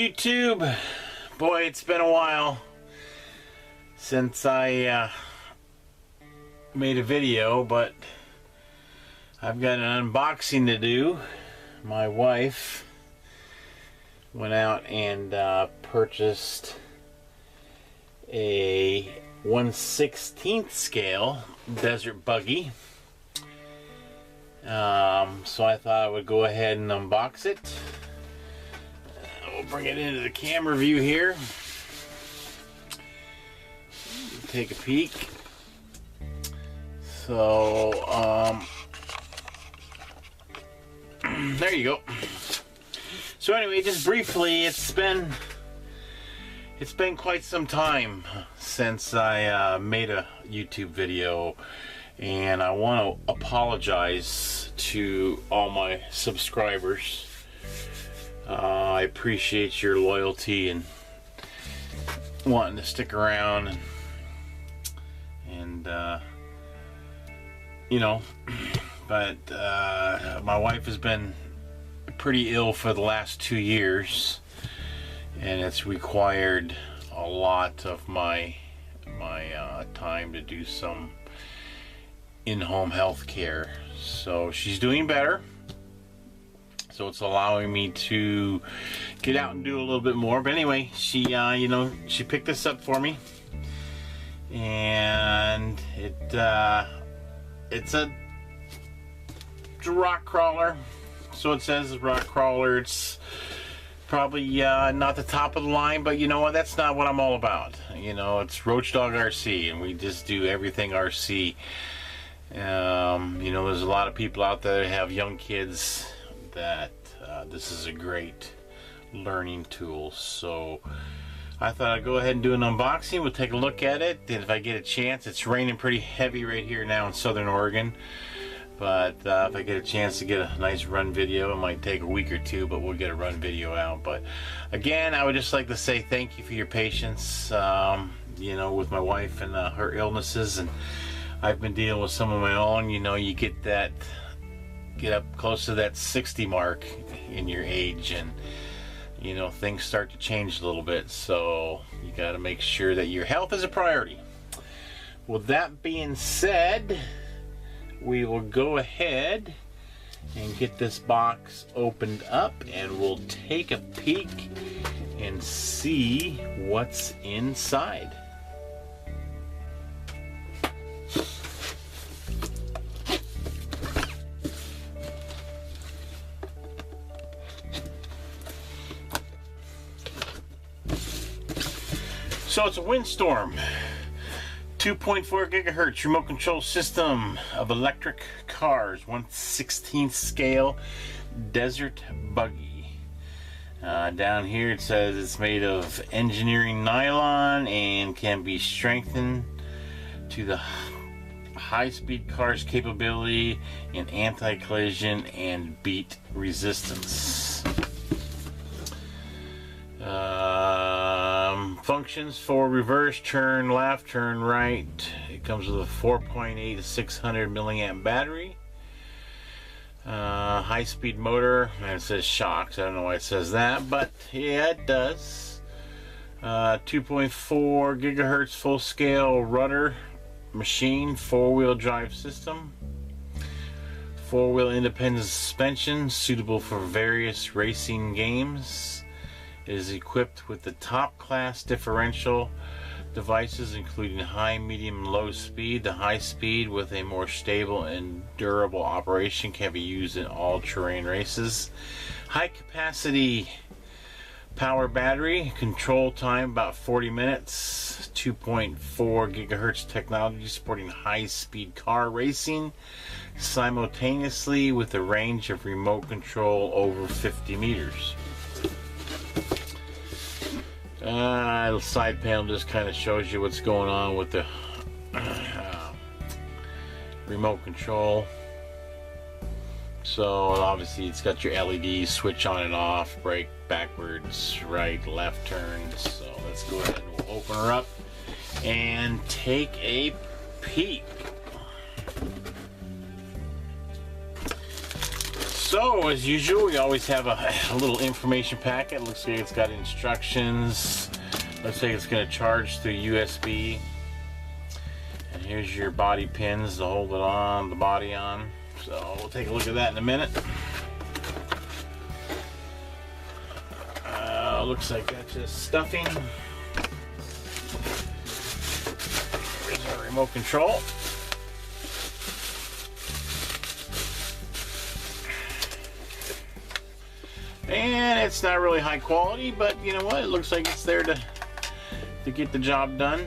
YouTube. Boy, it's been a while since I made a video, but I've got an unboxing to do. My wife went out and purchased a 1/16 scale desert buggy. So I thought I would go ahead and unbox it. We'll bring it into the camera view here. Take a peek. So, there you go. So anyway, just briefly, it's been quite some time since I made a YouTube video, and I want to apologize to all my subscribers. I appreciate your loyalty and wanting to stick around, and you know, but my wife has been pretty ill for the last 2 years, and it's required a lot of my time to do some in-home health care. So she's doing better, so it's allowing me to get out and do a little bit more. But anyway, she you know, she picked this up for me, and it's a rock crawler. So it says rock crawler. It's probably not the top of the line, but you know what, that's not what I'm all about. You know, it's Roach Dog RC, and we just do everything RC. You know, there's a lot of people out there that have young kids that this is a great learning tool. So I thought I'd go ahead and do an unboxing. We'll take a look at it, and if I get a chance, it's raining pretty heavy right here now in Southern Oregon. But if I get a chance to get a nice run video, it might take a week or two, but we'll get a run video out. But again, I would just like to say thank you for your patience, you know, with my wife and her illnesses, and I've been dealing with some of my own. You know, you get up close to that 60 mark in your age, and you know, things start to change a little bit, so you got to make sure that your health is a priority. With that being said, we will go ahead and get this box opened up, and we'll take a peek and see what's inside. So it's a Windstrom 2.4 gigahertz remote control system of electric cars, 1/16 scale desert buggy. Down here it says it's made of engineering nylon and can be strengthened to the high-speed car's capability in anti-collision and beat resistance. Functions for reverse, turn left, turn right. It comes with a 4.8 to 600 milliamp battery. High-speed motor, and it says shocks. I don't know why it says that, but yeah, it does. 2.4 gigahertz full-scale rudder machine, four-wheel drive system. Four-wheel independent suspension, suitable for various racing games. It is equipped with the top class differential devices, including high, medium, and low speed. The high speed, with a more stable and durable operation, can be used in all terrain races. High capacity power battery, control time about 40 minutes. 2.4 gigahertz technology, supporting high speed car racing simultaneously with a range of remote control over 50 meters. The side panel just kind of shows you what's going on with the remote control. So obviously it's got your LEDs, switch on and off, brake, backwards, right, left turns. So let's go ahead and we'll open her up and take a peek. So So, as usual, we always have a little information packet. Looks like it's got instructions. Looks like it's going to charge through USB. And here's your body pins to hold it on, the body on. So, we'll take a look at that in a minute. Looks like that's just stuffing. Here's our remote control. And it's not really high quality, but you know what? It looks like it's there to get the job done.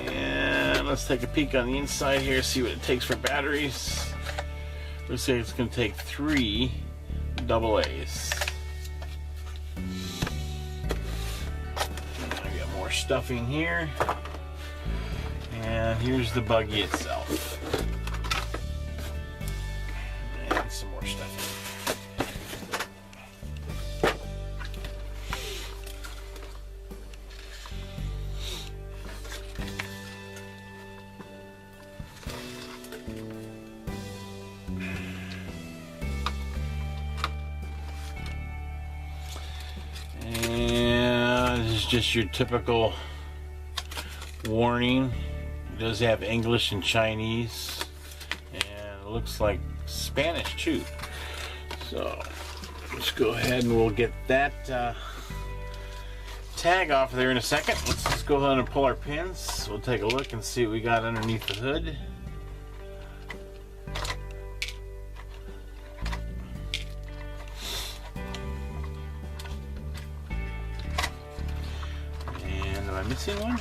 And let's take a peek on the inside here, see what it takes for batteries. Looks like it's going to take 3 AA's. I got more stuffing here. And here's the buggy itself. And some more stuffing. And this is just your typical warning. It does have English and Chinese, and it looks like Spanish too. So let's go ahead and we'll get that tag off there in a second. Let's just go ahead and pull our pins. We'll take a look and see what we got underneath the hood. And am I missing one?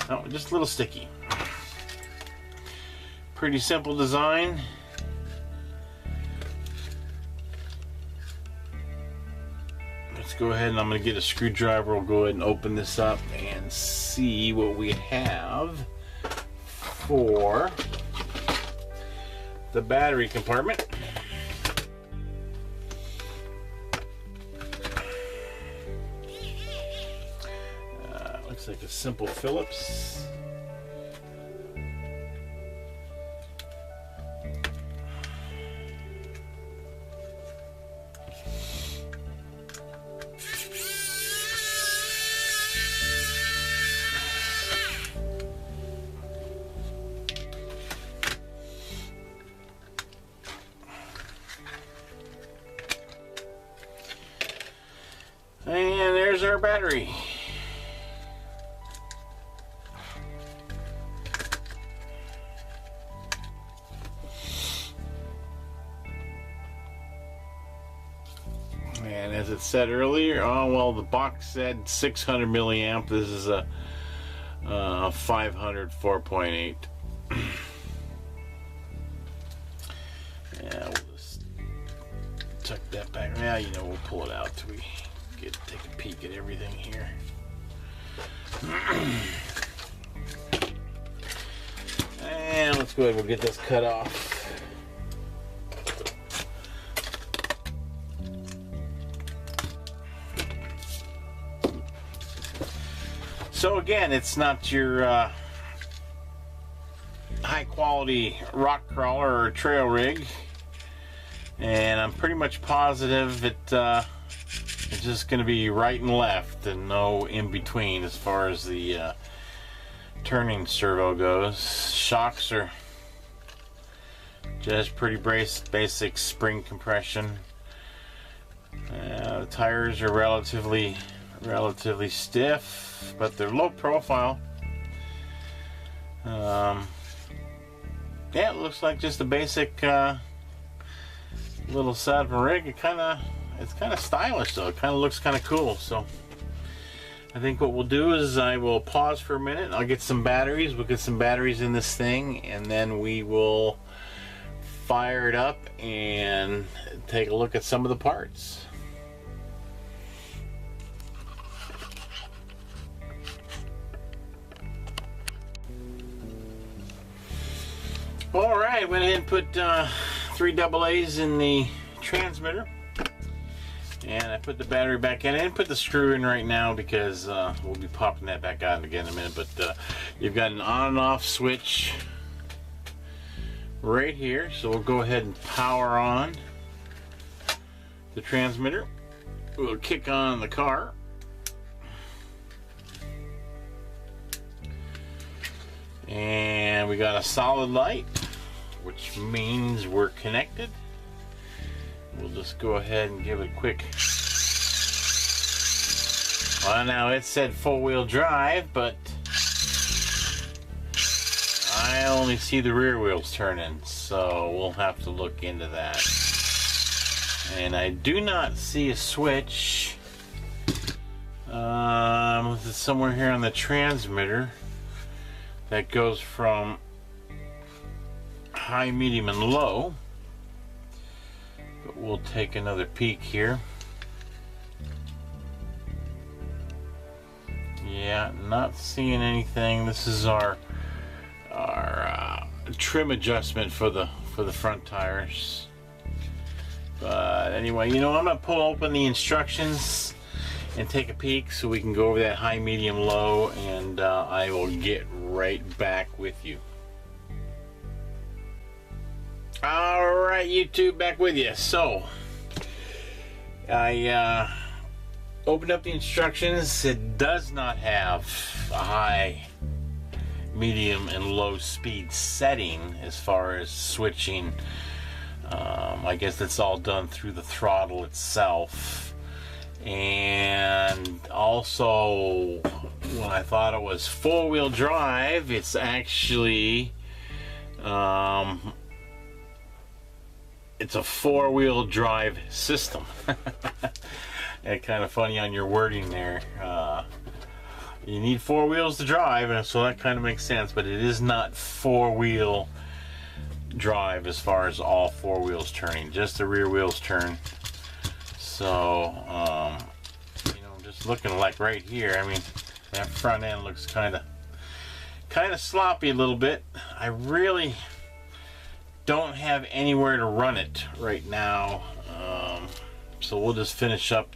Oh, just a little sticky. Pretty simple design. Let's go ahead and I'm going to get a screwdriver. We'll go ahead and open this up and see what we have for the battery compartment. Looks like a simple Phillips. And there's our battery. And as it said earlier, oh well, the box said 600 milliamp. This is a 500 4.8. Yeah, we'll just tuck that back. Yeah, you know, we'll pull it out till we take a peek at everything here. And let's go ahead and we'll get this cut off. So again, it's not your high quality rock crawler or trail rig, and I'm pretty much positive it's just going to be right and left and no in between as far as the turning servo goes. Shocks are just pretty basic spring compression. The tires are relatively stiff, but they're low profile. Yeah, it looks like just a basic little set rig. It's kind of stylish though. It kind of looks kind of cool. So I think what we'll do is I will pause for a minute. I'll get some batteries. We'll get some batteries in this thing, and then we will fire it up and take a look at some of the parts. Alright, went ahead and put 3 AA's in the transmitter. And I put the battery back in. I didn't put the screw in right now because we'll be popping that back out again in a minute. But you've got an on and off switch right here. So we'll go ahead and power on. the transmitter. We'll kick on the car. And we got a solid light, which means we're connected. We'll just go ahead and give it a quick. Well, now it said 4-wheel drive, but I only see the rear wheels turning, so we'll have to look into that. And I do not see a switch. It's somewhere here on the transmitter that goes from high, medium, and low. But we'll take another peek here. Yeah, not seeing anything. This is our trim adjustment for the front tires. But anyway, you know, I'm gonna pull open the instructions and take a peek so we can go over that high, medium, low, and I will get right back with you. Alright, YouTube, back with you. So I opened up the instructions. It does not have a high, medium, and low speed setting as far as switching. I guess that's all done through the throttle itself. And also, when I thought it was 4-wheel drive, it's actually it's a 4-wheel drive system. And kind of funny on your wording there. You need 4 wheels to drive, and so that kind of makes sense, but it is not 4-wheel drive as far as all 4 wheels turning, just the rear wheels turn. So you know, just looking like right here, I mean, that front end looks kind of sloppy a little bit. I really don't have anywhere to run it right now, so we'll just finish up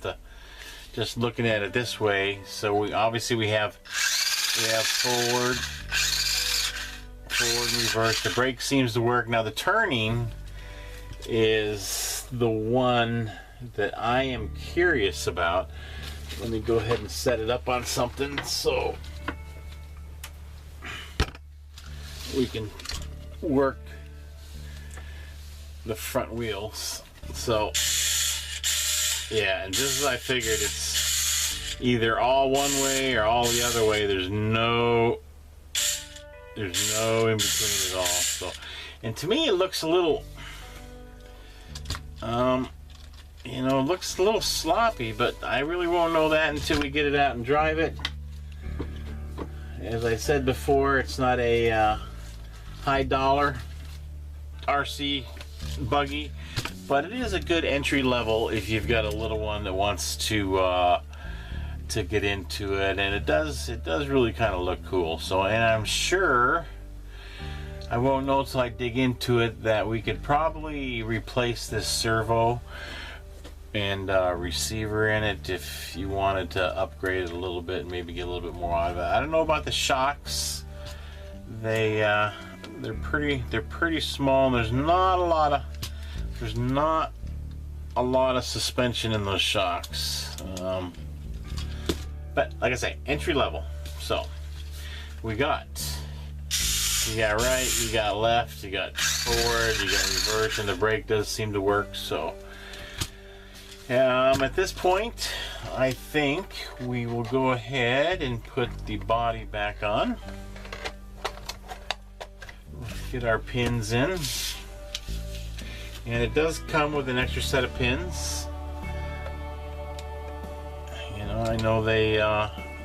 just looking at it this way. So we obviously have forward and reverse. The brake seems to work. Now the turning is the one that I am curious about. Let me go ahead and set it up on something so we can work the front wheels. So yeah, and just as I figured, it's either all one way or all the other way. There's no in between at all. So, and to me it looks a little you know, it looks a little sloppy, but I really won't know that until we get it out and drive it. As I said before, it's not a high dollar RC buggy, but it is a good entry level if you've got a little one that wants to get into it, and it does really kind of look cool. So, and I'm sure I won't know until I dig into it that we could probably replace this servo and receiver in it if you wanted to upgrade it a little bit and maybe get a little bit more out of it. I don't know about the shocks. They're pretty small, and there's not a lot of suspension in those shocks. But like I say, entry level. So we got right, you got left, you got forward, you got reverse, and the brake does seem to work. So at this point, I think we will go ahead and put the body back on. Get our pins in, and it does come with an extra set of pins. You know, I know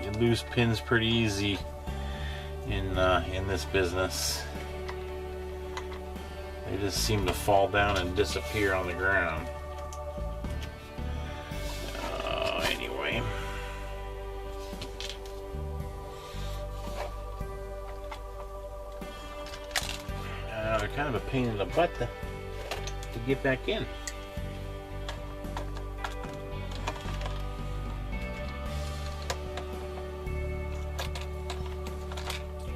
you lose pins pretty easy in this business. They just seem to fall down and disappear on the ground. Anyway. They're kind of a pain in the butt to get back in.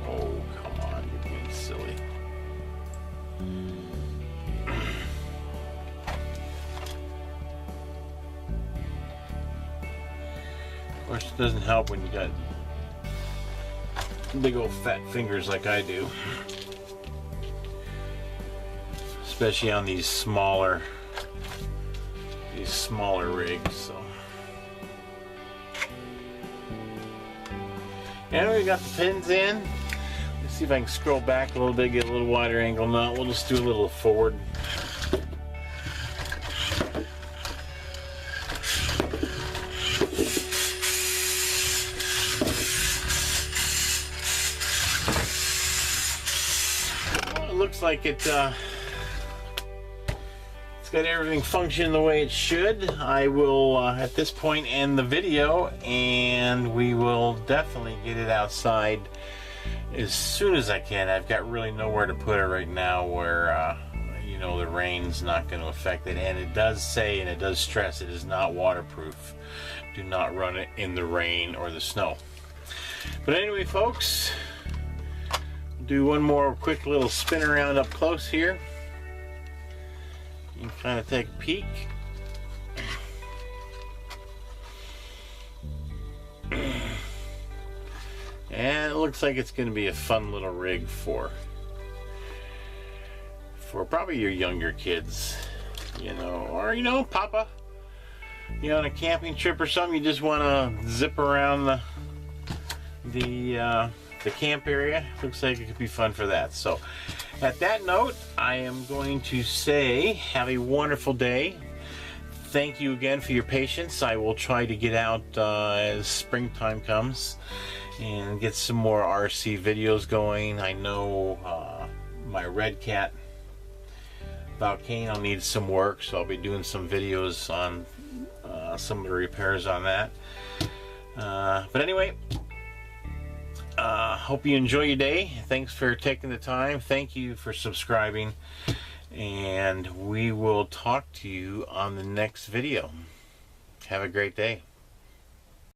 Oh, come on, you're being silly. course, it doesn't help when you got big old fat fingers like I do, especially on these smaller rigs. So, and we got the pins in. Let's see if I can scroll back a little bit, get a little wider angle. No, we'll just do a little forward. Looks like it's got everything functioning the way it should. I will at this point end the video, and we will definitely get it outside as soon as I can. I've got really nowhere to put it right now where you know, the rain's not going to affect it, and it does say, and it does stress, it is not waterproof. Do not run it in the rain or the snow. But anyway, folks, do one more quick little spin around up close here. You can kind of take a peek. And it looks like it's going to be a fun little rig for probably your younger kids, you know, or, you know, Papa, you know, on a camping trip or something, you just want to zip around the camp area. Looks like it could be fun for that. So at that note, I am going to say have a wonderful day. Thank you again for your patience. I will try to get out as springtime comes and get some more RC videos going. I know my Red Cat volcano needs some work, so I'll be doing some videos on some of the repairs on that. But anyway, hope you enjoy your day. Thanks for taking the time. Thank you for subscribing, and we will talk to you on the next video. Have a great day.